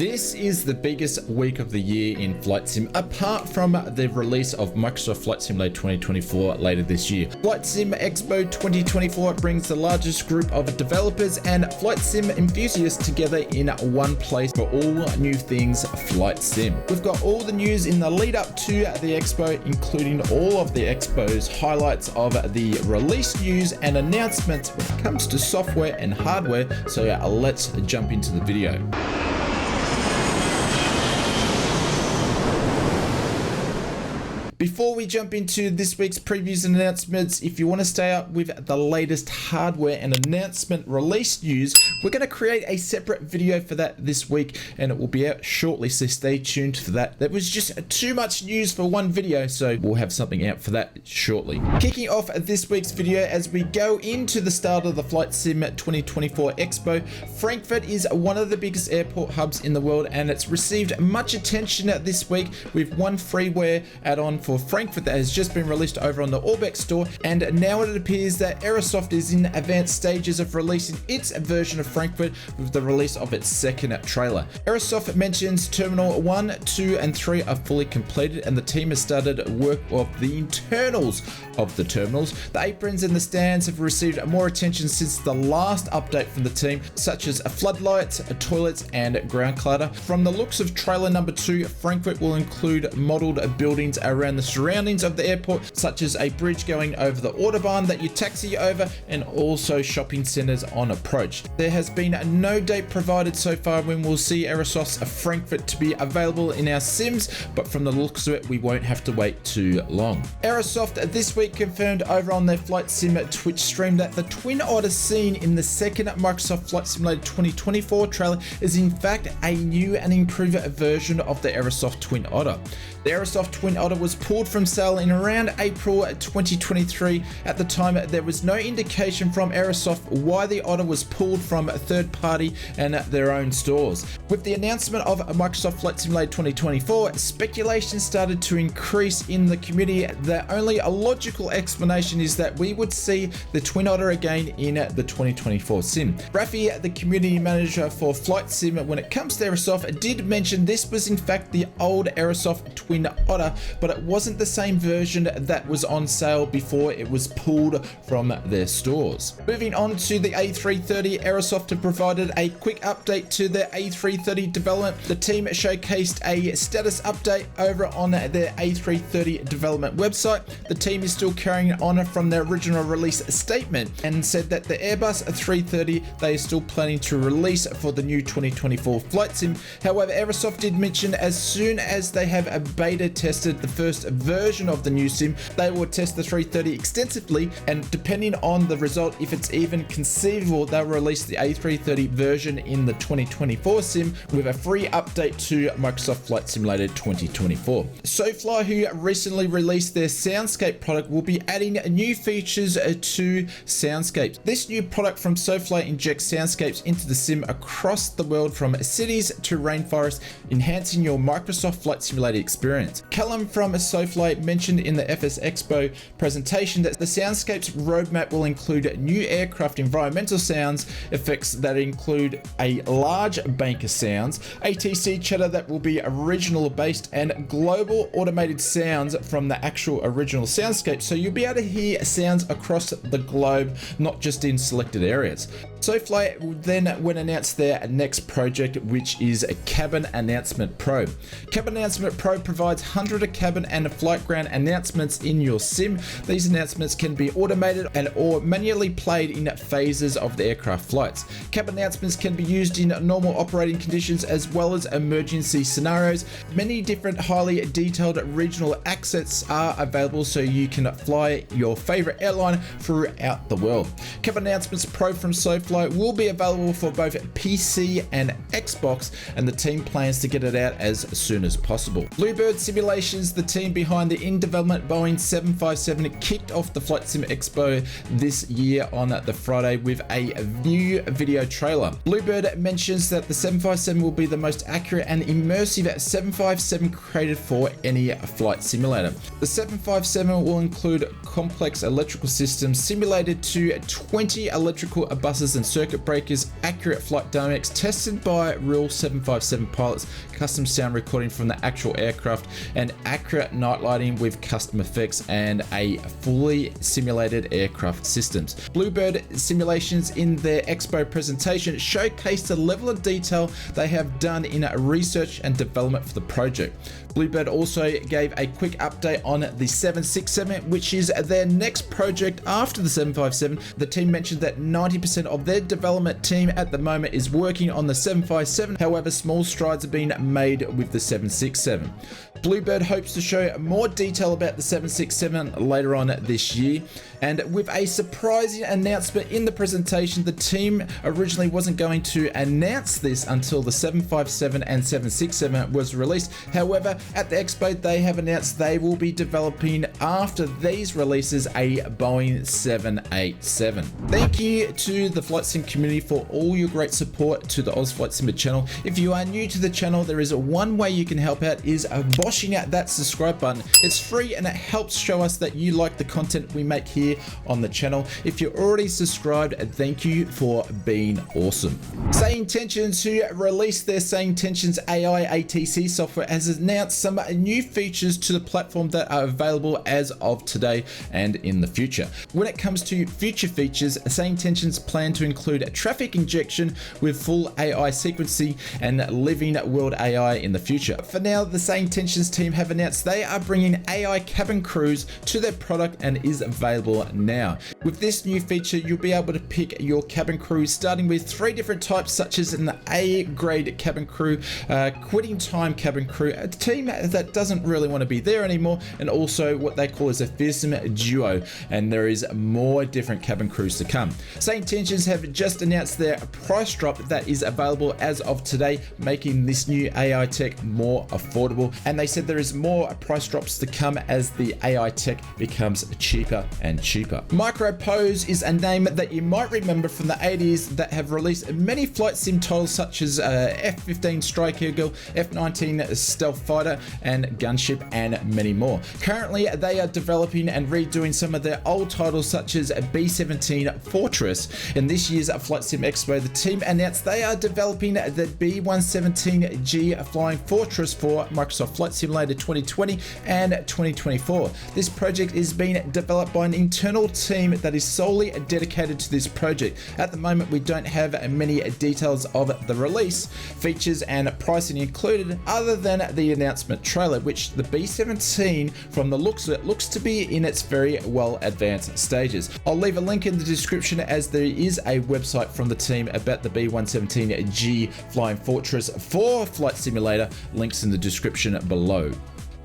This is the biggest week of the year in Flight Sim, apart from the release of Microsoft Flight Simulator 2024 later this year. Flight Sim Expo 2024 brings the largest group of developers and Flight Sim enthusiasts together in one place for all new things Flight Sim. We've got all the news in the lead up to the Expo, including all of the Expo's highlights of the release news and announcements when it comes to software and hardware. So let's jump into the video. Before we jump into this week's previews and announcements, if you want to stay up with the latest hardware and announcement release news, we're going to create a separate video for that this week and it will be out shortly, so stay tuned for that. That was just too much news for one video, so we'll have something out for that shortly. Kicking off this week's video as we go into the start of the Flight Sim 2024 Expo, Frankfurt is one of the biggest airport hubs in the world and it's received much attention this week with one freeware add-on for Frankfurt that has just been released over on the Orbex store, and now it appears that Aerosoft is in advanced stages of releasing its version of Frankfurt with the release of its second trailer. Aerosoft mentions Terminal 1, 2 and 3 are fully completed and the team has started work of the internals of the terminals. The aprons and the stands have received more attention since the last update from the team, such as floodlights, toilets and ground clutter. From the looks of trailer number 2, Frankfurt will include modeled buildings around the surroundings of the airport, such as a bridge going over the Autobahn that you taxi over and also shopping centers on approach. There has been no date provided so far when we'll see Aerosoft's Frankfurt to be available in our sims, but from the looks of it we won't have to wait too long. Aerosoft this week confirmed over on their Flight Sim Twitch stream that the Twin Otter seen in the second Microsoft Flight Simulator 2024 trailer is in fact a new and improved version of the Aerosoft Twin Otter. The Aerosoft Twin Otter was pulled from sale in around April 2023. At the time, there was no indication from Aerosoft why the Otter was pulled from a third party and their own stores. With the announcement of Microsoft Flight Simulator 2024, speculation started to increase in the community. The only logical explanation is that we would see the Twin Otter again in the 2024 sim. Rafi, the community manager for Flight Sim when it comes to Aerosoft, did mention this was in fact the old Aerosoft Twin Otter, but it wasn't the same version that was on sale before it was pulled from their stores. Moving on to the A330, Aerosoft have provided a quick update to their A330 development. The team showcased a status update over on their A330 development website. The team is still carrying on from their original release statement and said that the Airbus A330 they are still planning to release for the new 2024 Flight Sim. However, Aerosoft did mention as soon as they have a beta tested the first version of the new sim, they will test the 330 extensively, and depending on the result, if it's even conceivable, they'll release the A330 version in the 2024 sim with a free update to Microsoft Flight Simulator 2024. SoFly, who recently released their Soundscape product, will be adding new features to Soundscapes. This new product from SoFly injects soundscapes into the sim across the world from cities to rainforests, enhancing your Microsoft Flight Simulator experience. Callum from SoFly mentioned in the FS Expo presentation that the Soundscapes roadmap will include new aircraft environmental sounds, effects that include a large bank of sounds, ATC chatter that will be original based, and global automated sounds from the actual original soundscape, so you'll be able to hear sounds across the globe, not just in selected areas. SoFly then went announced their next project, which is a Cabin Announcement Pro. Cabin Announcement Pro provides hundreds of cabin and flight ground announcements in your sim. These announcements can be automated and or manually played in phases of the aircraft flights. Cabin announcements can be used in normal operating conditions as well as emergency scenarios. Many different highly detailed regional accents are available so you can fly your favorite airline throughout the world. Cabin Announcements Pro from SoFly will be available for both PC and Xbox, and the team plans to get it out as soon as possible. Bluebird Simulations, the team team behind the in-development Boeing 757 kicked off the Flight Sim Expo this year on the Friday with a new video trailer. Bluebird mentions that the 757 will be the most accurate and immersive 757 created for any flight simulator. The 757 will include complex electrical systems simulated to 20 electrical buses and circuit breakers, accurate flight dynamics tested by real 757 pilots, custom sound recording from the actual aircraft, and accurate night lighting with custom effects and a fully simulated aircraft systems. Bluebird simulations in their expo presentation showcased the level of detail they have done in research and development for the project. Bluebird also gave a quick update on the 767, which is their next project after the 757. The team mentioned that 90% of their development team at the moment is working on the 757. However, small strides have been made with the 767. Bluebird hopes to show more detail about the 767 later on this year. And with a surprising announcement in the presentation, the team originally wasn't going to announce this until the 757 and 767 was released. However, at the expo, they have announced they will be developing after these releases a Boeing 787. Thank you to the Flight Sim community for all your great support to the Oz Flight Simmer channel. If you are new to the channel, there is one way you can help out is boshing out that subscribe button. It's free and it helps show us that you like the content we make here on the channel. If you're already subscribed, thank you for being awesome. Say Intentions, who released their Say Intentions AI ATC software, has announced some new features to the platform that are available as of today and in the future. When it comes to future features, Say Intentions plan to include traffic injection with full AI sequencing and living world AI in the future. For now, the Say Intentions team have announced they are bringing AI cabin crews to their product and is available now. With this new feature, you'll be able to pick your cabin crew starting with 3 different types, such as an A grade cabin crew, quitting time cabin crew, a team that doesn't really want to be there anymore, and also what they call as a fearsome duo, and there is more different cabin crews to come. Say Intentions have just announced their price drop that is available as of today, making this new AI tech more affordable, and they said there is more price drops to come as the AI tech becomes cheaper and cheaper. Micropose is a name that you might remember from the 80s that have released many flight sim titles such as F-15 Strike Eagle, F-19 Stealth Fighter, and Gunship, and many more. Currently, they are developing and redoing some of their old titles such as B-17 Fortress. In this year's Flight Sim Expo, the team announced they are developing the B-117G Flying Fortress for Microsoft Flight Simulator 2020 and 2024. This project is being developed by an internal team that is solely dedicated to this project. At the moment, we don't have many details of the release, features, and pricing included other than the announcement trailer, which the B-17, from the looks of it, looks to be in its very well advanced stages. I'll leave a link in the description as there is a website from the team about the B-117G Flying Fortress for Flight Simulator, links in the description below.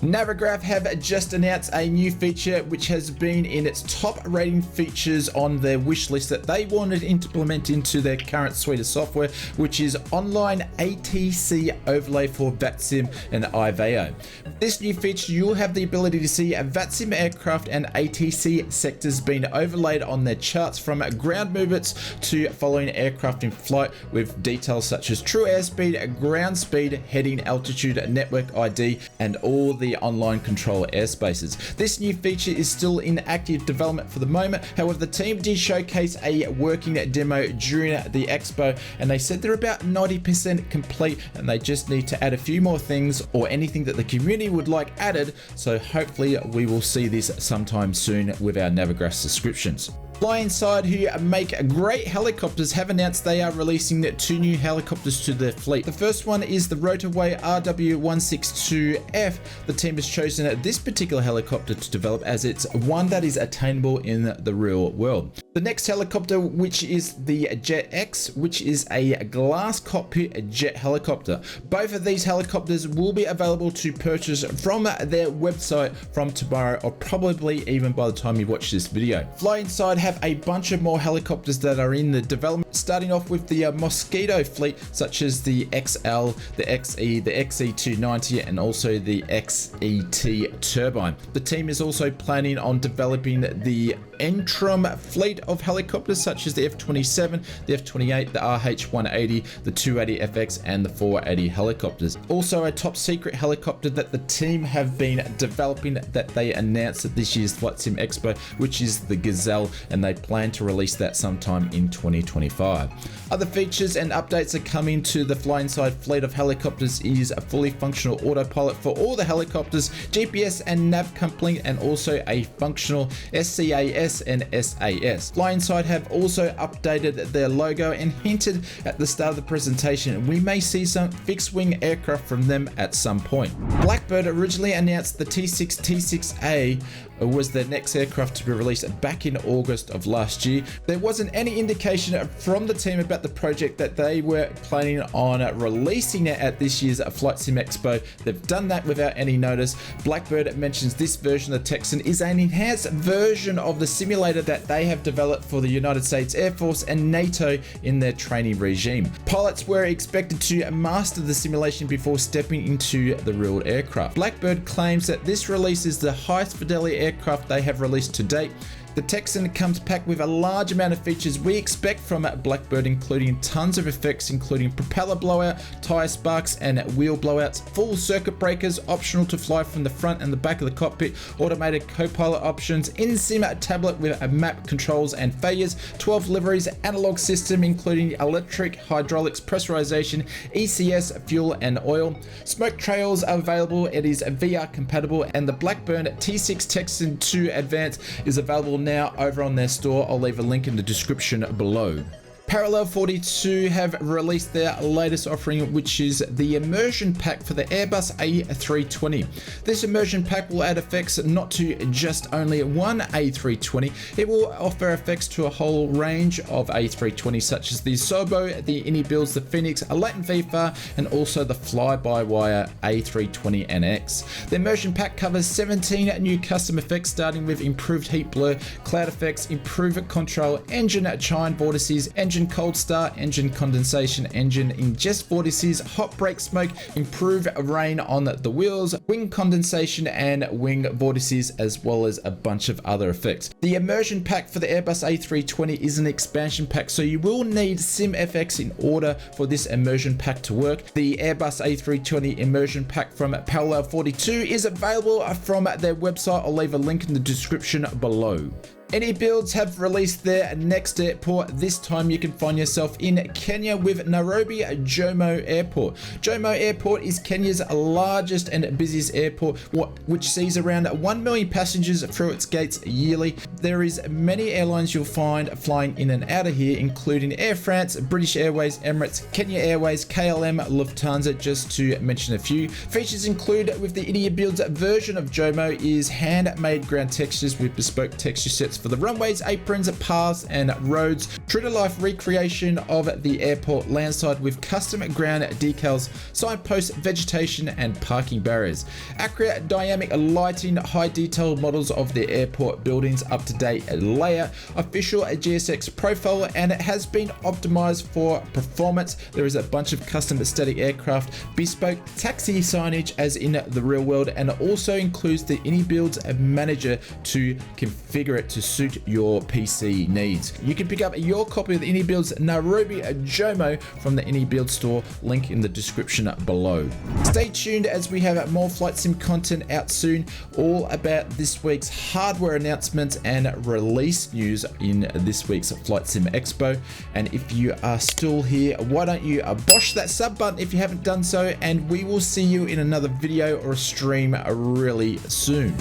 Navigraph have just announced a new feature which has been in its top rating features on their wish list that they wanted to implement into their current suite of software, which is online ATC overlay for VATSIM and IVAO. This new feature, you'll have the ability to see a VATSIM aircraft and ATC sectors being overlaid on their charts, from ground movements to following aircraft in flight, with details such as true airspeed, ground speed, heading, altitude, network ID, and all the online control airspaces. This new feature is still in active development for the moment. However, the team did showcase a working demo during the expo, and they said they're about 90% complete, and they just need to add a few more things or anything that the community would like added. So hopefully we will see this sometime soon with our Navigraph subscriptions. Flyinside, who make great helicopters, have announced they are releasing 2 new helicopters to their fleet. The first one is the Rotoway RW162F. The team has chosen this particular helicopter to develop as it's one that is attainable in the real world. The next helicopter, which is the Jet X, which is a glass cockpit jet helicopter. Both of these helicopters will be available to purchase from their website from tomorrow, or probably even by the time you watch this video. Flyinside have a bunch of more helicopters that are in the development, starting off with the Mosquito fleet, such as the XL, the XE, the XE290, and also the XET turbine. The team is also planning on developing the Entrum fleet of helicopters, such as the F-27, the F-28, the RH-180, the 280FX, and the 480 helicopters. Also, a top secret helicopter that the team have been developing that they announced at this year's Flight Sim Expo, which is the Gazelle, and they plan to release that sometime in 2025. Other features and updates are coming to the Flyinside fleet of helicopters is a fully functional autopilot for all the helicopters, GPS and nav coupling, and also a functional SCAS and SAS. Flyinside have also updated their logo and hinted at the start of the presentation we may see some fixed-wing aircraft from them at some point. Blackbird originally announced the T6 T6A was their next aircraft to be released back in August of last year. There wasn't any indication from the team about the project that they were planning on releasing it at this year's Flight Sim Expo. They've done that without any notice. Blackbird mentions this version of the Texan is an enhanced version of the simulator that they have developed for the United States Air Force and NATO in their training regime. Pilots were expected to master the simulation before stepping into the real aircraft. Blackbird claims that this release is the highest fidelity aircraft they have released to date. The Texan comes packed with a large amount of features we expect from Blackbird, including tons of effects, including propeller blowout, tire sparks, and wheel blowouts, full circuit breakers, optional to fly from the front and the back of the cockpit, automated co-pilot options, in-sim tablet with map controls and failures, 12 liveries, analog system including electric, hydraulics, pressurization, ECS, fuel and oil. Smoke trails are available, it is VR compatible, and the Blackbird T6 Texan 2 Advanced is available now over on their store. I'll leave a link in the description below. Parallel 42 have released their latest offering, which is the immersion pack for the Airbus A320. This immersion pack will add effects not to just only one A320. It will offer effects to a whole range of A320s, such as the Sobo, the Inibuilds, the Phoenix, a Latin VFR, and also the fly-by-wire A320NX. The immersion pack covers 17 new custom effects, starting with improved heat blur, cloud effects, improved control, engine chine vortices, engine cold start, engine condensation, engine ingest vortices, hot brake smoke, improve rain on the wheels, wing condensation and wing vortices, as well as a bunch of other effects. The immersion pack for the Airbus A320 is an expansion pack, so you will need SimFX in order for this immersion pack to work. The Airbus A320 immersion pack from Parallel 42 is available from their website. I'll leave a link in the description below. Inibuilds have released their next airport. This time you can find yourself in Kenya with Nairobi Jomo Airport. Jomo Airport is Kenya's largest and busiest airport, which sees around 1 million passengers through its gates yearly. There is many airlines you'll find flying in and out of here, including Air France, British Airways, Emirates, Kenya Airways, KLM, Lufthansa, just to mention a few. Features include with the Inibuilds version of Jomo is handmade ground textures with bespoke texture sets for the runways, aprons, paths, and roads. True to life recreation of the airport landside with custom ground decals, signposts, vegetation, and parking barriers. Accurate dynamic lighting, high detail models of the airport buildings, up-to-date layout, official GSX profile, and it has been optimized for performance. There is a bunch of custom aesthetic aircraft, bespoke taxi signage as in the real world, and it also includes the Inibuilds manager to configure it to suit your PC needs. You can pick up your copy of the Inibuilds Nairobi Jomo from the Inibuild store, link in the description below. Stay tuned as we have more Flight Sim content out soon, all about this week's hardware announcements and release news in this week's Flight Sim Expo. And if you are still here, why don't you bosh that sub button if you haven't done so, and we will see you in another video or a stream really soon.